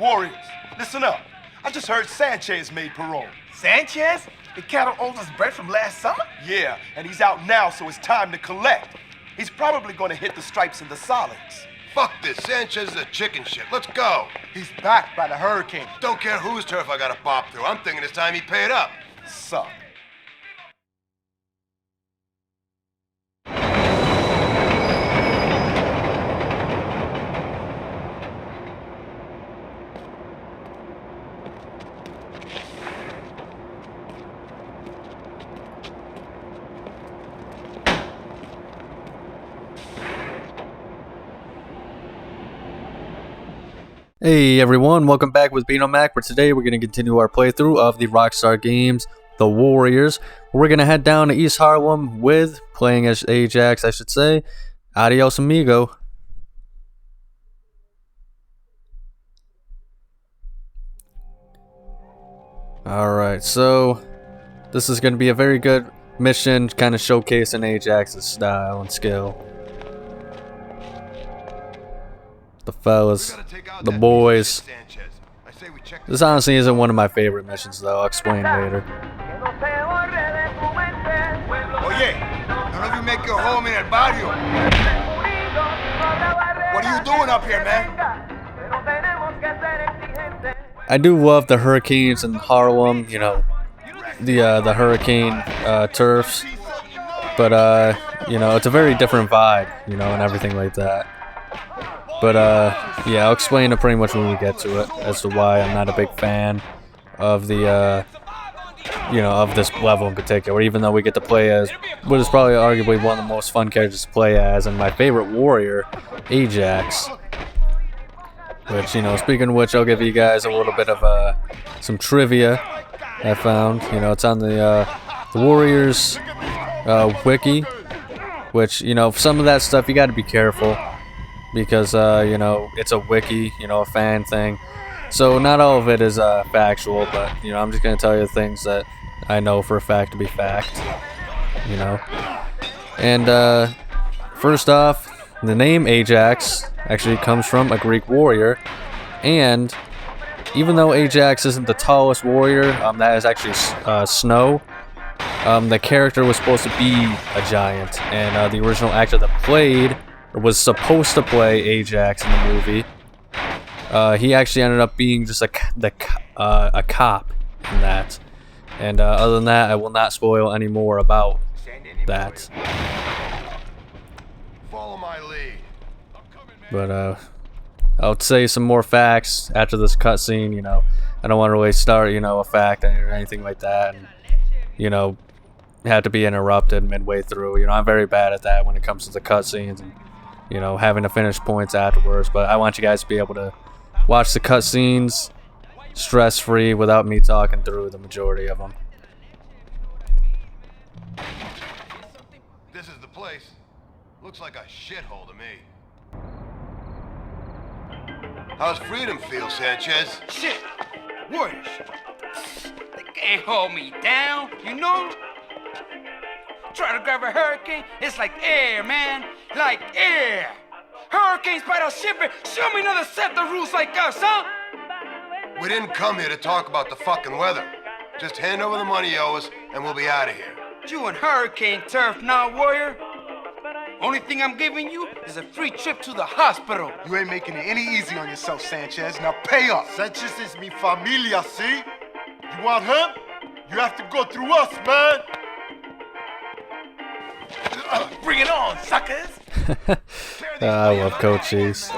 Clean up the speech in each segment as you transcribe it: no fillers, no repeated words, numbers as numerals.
Warriors, listen up. I just heard Sanchez made parole. Sanchez? The cattle owes us bread from last summer? Yeah, and he's out now, so it's time to collect. He's probably gonna hit the stripes and the solids. Fuck this. Sanchez is a chicken shit. Let's go. He's backed by the hurricane. Don't care whose turf I gotta bop through. I'm thinking it's time he paid up. Suck. Hey everyone, welcome back with Beano Mac, where today we're going to continue our playthrough of the Rockstar games, The Warriors. We're going to head down to East Harlem with, playing as Ajax, I should say. Adios, amigo. Alright, so this is going to be a very good mission, kind of showcasing Ajax's style and skill. The fellas, the boys. This honestly isn't one of my favorite missions though, I'll explain later. Oye, none of you make your home in El Barrio. What are you doing up here, man? I do love the hurricanes in Harlem, you know, the hurricane turfs, but you know, it's a very different vibe, you know, and everything like that. But yeah, I'll explain it pretty much when we get to it as to why I'm not a big fan of the you know, of this level in particular, even though we get to play as what is probably arguably one of the most fun characters to play as, and my favorite warrior, Ajax. Which, you know, speaking of which, I'll give you guys a little bit of some trivia I found. You know, it's on the Warriors wiki, which, you know, some of that stuff you got to be careful. Because, you know, it's a wiki, you know, a fan thing. So not all of it is factual, but, you know, I'm just going to tell you things that I know for a fact to be fact, you know. And first off, the name Ajax actually comes from a Greek warrior. And even though Ajax isn't the tallest warrior, that is actually Snow. The character was supposed to be a giant. And the original actor that played, or was supposed to play Ajax in the movie, he actually ended up being just a cop in that. And other than that, I will not spoil any more about that. Follow my lead. But I'll say some more facts after this cutscene. You know, I don't want to really start, you know, a fact or anything like that, and, you know, have to be interrupted midway through. You know, I'm very bad at that when it comes to the cutscenes and, you know, having to finish points afterwards. But I want you guys to be able to watch the cutscenes stress-free without me talking through the majority of them. This is the place. Looks like a shithole to me. How's freedom feel, Sanchez? Shit! Warriors! They can't hold me down, you know? Try to grab a hurricane, it's like air, man. Like air. Hurricanes bite our ship and show me another set the rules like us, huh? We didn't come here to talk about the fucking weather. Just hand over the money you owe us, and we'll be out of here. You and hurricane turf now, warrior. Only thing I'm giving you is a free trip to the hospital. You ain't making it any easy on yourself, Sanchez. Now pay up. Sanchez is mi familia, see? You want him? You have to go through us, man. Bring it on, suckers! I love Cochise.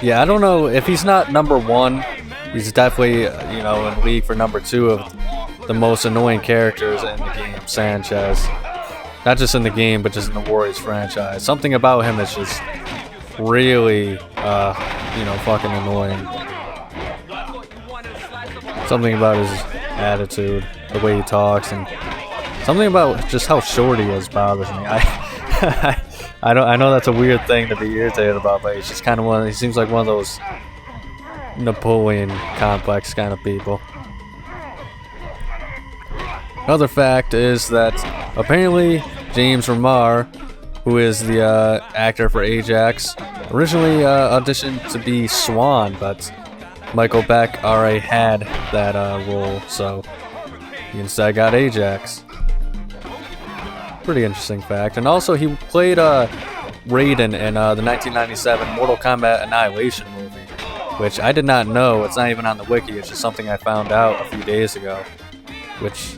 Yeah, I don't know if he's not number one. He's definitely, you know, in league for number 2 of the most annoying characters in the game, Sanchez. Not just in the game, but just in the Warriors franchise. Something about him is just really, you know, fucking annoying. Something about his attitude, the way he talks, and something about just how short he is bothers me. I know that's a weird thing to be irritated about, but he's just kind of he seems like one of those Napoleon complex kind of people. Another fact is that apparently James Remar, who is the actor for Ajax, originally auditioned to be Swan, but Michael Beck already had that role, so he instead got Ajax. Pretty interesting fact. And also, he played Raiden in the 1997 Mortal Kombat Annihilation movie, which I did not know. It's not even on the wiki. It's just something I found out a few days ago, which,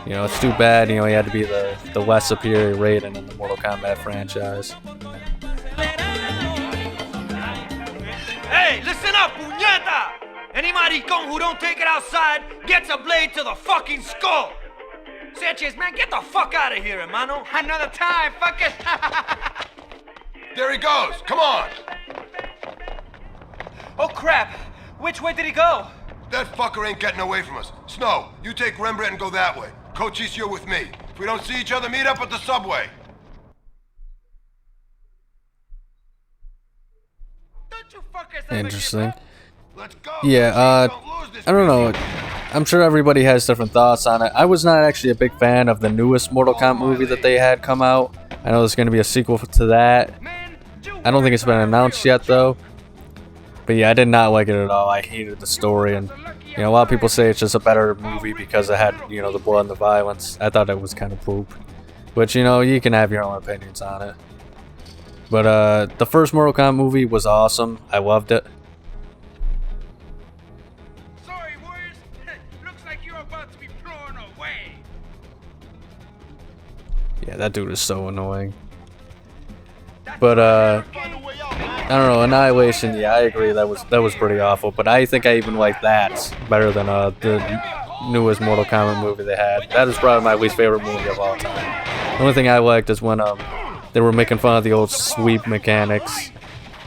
you know, it's too bad, you know, he had to be the less superior Raiden in the Mortal Kombat franchise. Hey, listen up, puñeta! Any maricón who don't take it outside gets a blade to the fucking skull! Sanchez, man, get the fuck out of here, hermano! Another time, fuck it. There he goes. Come on. Oh, crap! Which way did he go? That fucker ain't getting away from us. Snow, you take Rembrandt and go that way. Cochise, you're with me. If we don't see each other, meet up at the subway. Don't you fuckers Interesting. Let's go. Yeah, Don't lose this I don't know. piece. I'm sure everybody has different thoughts on it. I was not actually a big fan of the newest Mortal Kombat movie that they had come out. I know there's going to be a sequel to that. I don't think it's been announced yet, though. But yeah, I did not like it at all. I hated the story, and you know, a lot of people say it's just a better movie because it had, you know, the blood and the violence. I thought it was kind of poop. But you know, you can have your own opinions on it. But the first Mortal Kombat movie was awesome. I loved it. Sorry, Warriors. Looks like you're about to be blown away. Yeah, that dude is so annoying. But I don't know, Annihilation, yeah, I agree, that was pretty awful, but I think I even like that better than the newest Mortal Kombat movie they had. That is probably my least favorite movie of all time. The only thing I liked is when they were making fun of the old sweep mechanics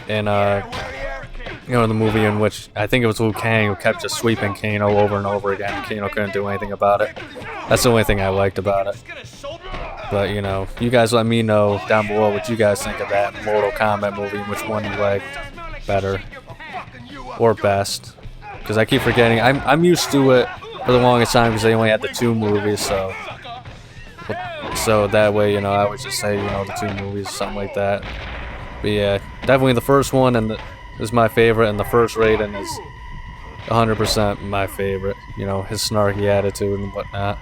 in you know, the movie in which I think it was Liu Kang who kept just sweeping Kano over and over again, and Kano couldn't do anything about it. That's the only thing I liked about it. But, you know, you guys let me know down below what you guys think of that Mortal Kombat movie and which one you liked better or best. Because I keep forgetting. I'm used to it for the longest time because they only had the 2 movies, so that way, you know, I would just say, you know, the 2 movies, something like that. But yeah, definitely the first one is my favorite, and the first Raiden is 100% my favorite. You know, his snarky attitude and whatnot.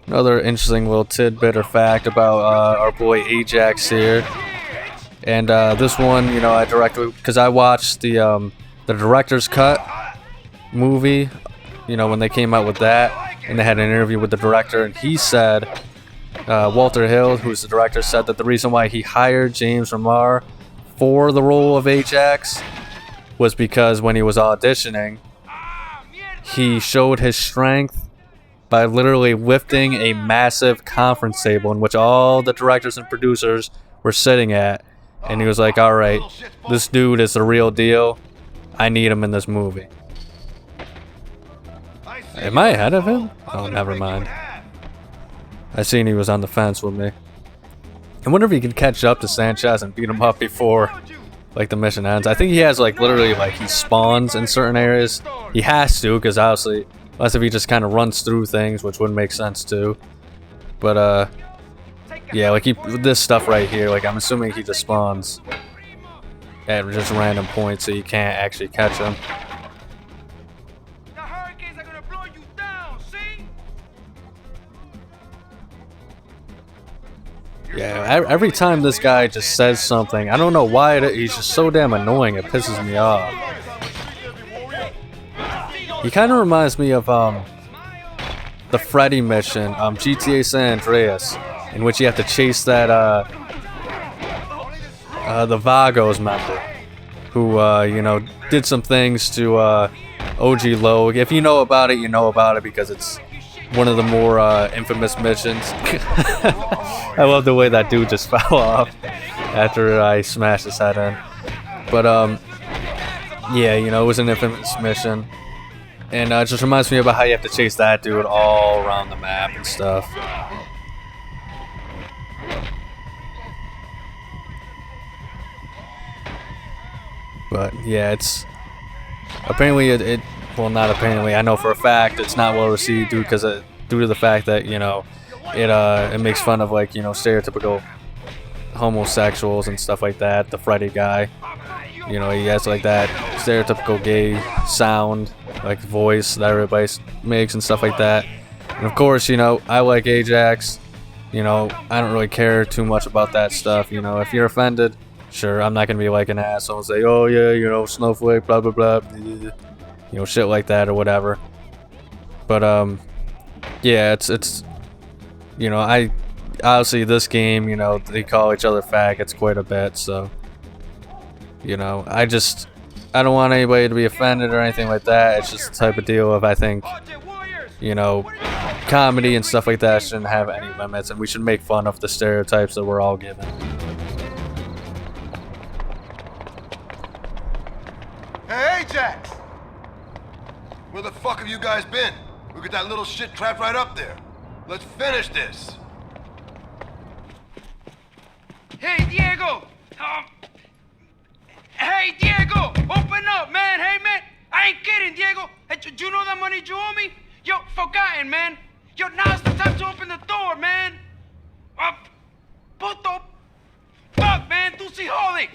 Another interesting little tidbit or fact about our boy Ajax here, and this one, you know, I directly, because I watched the director's cut movie, you know, when they came out with that, and they had an interview with the director, and he said, Walter Hill, who's the director, said that the reason why he hired James Remar for the role of Ajax was because when he was auditioning, he showed his strength by literally lifting a massive conference table in which all the directors and producers were sitting at. And he was like, alright, this dude is the real deal. I need him in this movie. Am I ahead of him? Oh, never mind. I seen he was on the fence with me. I wonder if he can catch up to Sanchez and beat him up before, like, the mission ends. I think he has, like, literally, like, he spawns in certain areas. He has to, because obviously, unless if he just kind of runs through things, which wouldn't make sense too. But yeah, like this stuff right here, like I'm assuming he just spawns at just random points, so you can't actually catch him. The hurricanes are gonna blow you down, see? Yeah, every time this guy just says something, I don't know why he's just so damn annoying. It pisses me off. He kind of reminds me of the Freddy mission, GTA San Andreas, in which you have to chase that the Vagos member, who you know, did some things to OG Logue. If you know about it, you know about it because it's one of the more infamous missions. I love the way that dude just fell off after I smashed his head in. But yeah, you know, it was an infamous mission. And it just reminds me about how you have to chase that dude all around the map and stuff. But yeah, it's apparently it well, not apparently, I know for a fact it's not well received due to the fact that, you know, it makes fun of, like, you know, stereotypical homosexuals and stuff like that. The Freddy guy, You know, he has like that stereotypical gay sound, like voice that everybody makes and stuff like that. And of course, you know, I like Ajax. You know, I don't really care too much about that stuff. You know, if you're offended, sure, I'm not gonna be like an asshole and say, oh yeah, you know, snowflake, blah blah blah, you know, shit like that or whatever. But yeah, it's you know, I obviously this game, you know, they call each other faggots quite a bit, so you know, I don't want anybody to be offended or anything like that. It's just the type of deal of, I think, you know, comedy and stuff like that shouldn't have any limits, and we should make fun of the stereotypes that we're all given. Hey, Ajax! Where the fuck have you guys been? Look at that little shit trapped right up there. Let's finish this. Hey, Diego! Hey, Diego! Open up, man! Hey, man! I ain't kidding, Diego! Hey, do you know that money you owe me? Yo, forgotten, man! Yo, now's the time to open the door, man! What the fuck, man? Tu si jode!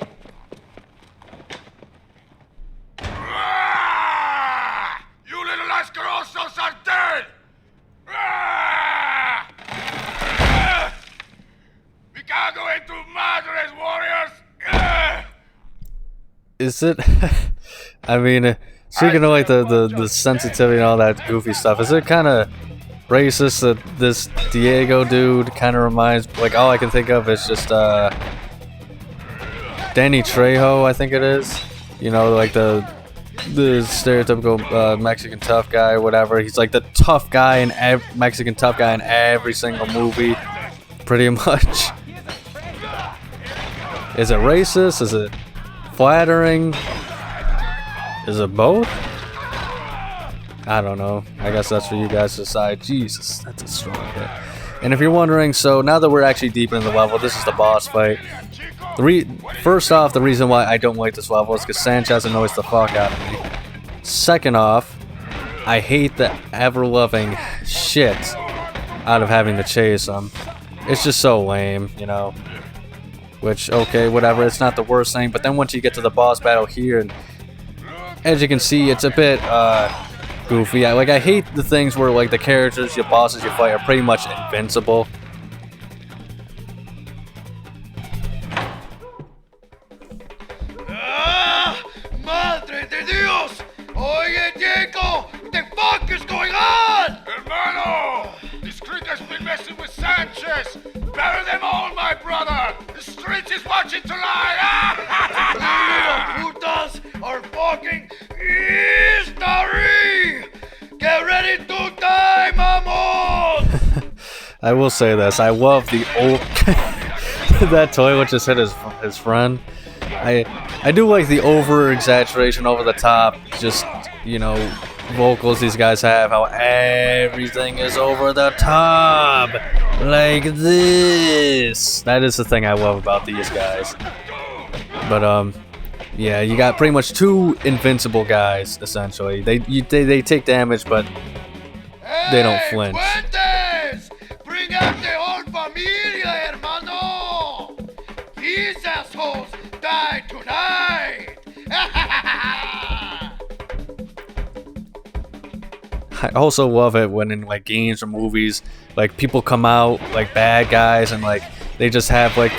You little asquerosos are dead! Me cago en tus madres, warriors! Is it? I mean, speaking of like the sensitivity and all that goofy stuff, is it kind of racist that this Diego dude kind of reminds, like, all I can think of is just Danny Trejo, I think it is. You know, like the stereotypical Mexican tough guy or whatever. He's like the tough guy in Mexican tough guy in every single movie, pretty much. Is it racist? Is it flattering? Is it both? I don't know. I guess that's for you guys to decide. Jesus, that's a strong hit. And if you're wondering, so now that we're actually deep in the level, this is the boss fight. First off, the reason why I don't like this level is because Sanchez annoys the fuck out of me. Second off, I hate the ever-loving shit out of having to chase him. It's just so lame, you know. Which, okay, whatever, it's not the worst thing, but then once you get to the boss battle here, and as you can see, it's a bit goofy. I hate the things where like the characters, your bosses you fight are pretty much invincible. Madre de Dios! Oye, Diego! What the fuck is going on? Hermano! This creep has been messing with Sanchez! Bury them all, my brother! The street is watching tonight! You little putas are fucking history! Get ready to die, mamon! I will say this, I love the old... that toilet just hit his friend. I do like the over-exaggeration, over-the-top, just, you know, vocals these guys have, how everything is over the top, like this. That is the thing I love about these guys. But, yeah, you got pretty much two invincible guys, essentially. They take damage, but they don't flinch. Fuentes! Bring out the whole familia, hermano! These assholes die tonight! I also love it when in like games or movies, like people come out like bad guys and like they just have like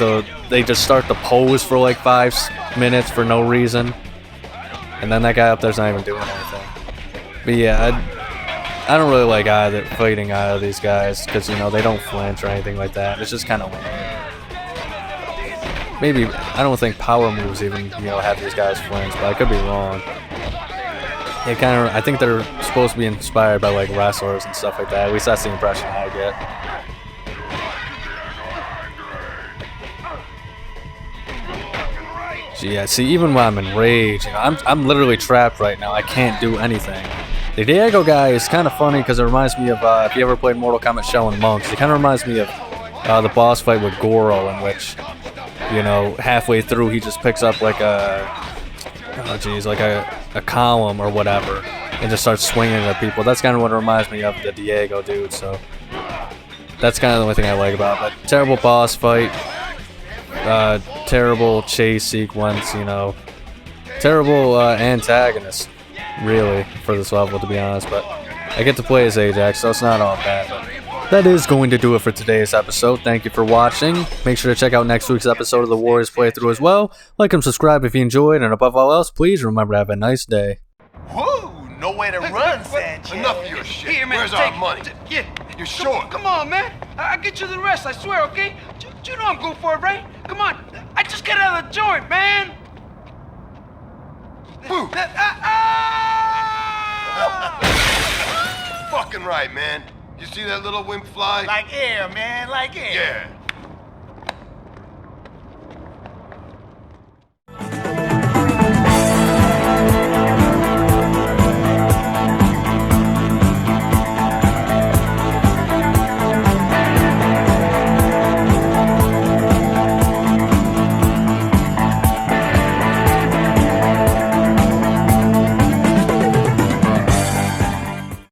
they just start the pose for like 5 minutes for no reason, and then that guy up there's not even doing anything. But yeah, I don't really like fighting either of these guys because, you know, they don't flinch or anything like that. It's just kind of weird. Maybe I don't think power moves even, you know, have these guys flinch, but I could be wrong. It kind of, I think they're supposed to be inspired by like wrestlers and stuff like that. At least that's the impression I get. So yeah, see, even when I'm in rage, you know, I'm literally trapped right now. I can't do anything. The Diego guy is kind of funny because it reminds me of if you ever played Mortal Kombat Shell and Monks. It kind of reminds me of the boss fight with Goro, in which, you know, halfway through he just picks up like like a column or whatever and just starts swinging at people. That's kind of what it reminds me of the Diego dude, so that's kind of the only thing I like about it. But terrible boss fight, terrible chase sequence, you know, terrible antagonist, really, for this level, to be honest. But I get to play as Ajax, so it's not all bad. But that is going to do it for today's episode. Thank you for watching. Make sure to check out next week's episode of the Warriors playthrough as well. Like and subscribe if you enjoyed, and above all else, please remember to have a nice day. Whoa, nowhere to run, Sanchez. Enough of your shit. Here, man, Where's take our money? Yeah. You're short. Come on, man. I'll get you the rest, I swear, okay? You know I'm going for it, right? Come on. I just got out of the joint, man. Boo. Fucking right, man. You see that little wimp fly? Like air, man, like air. Yeah.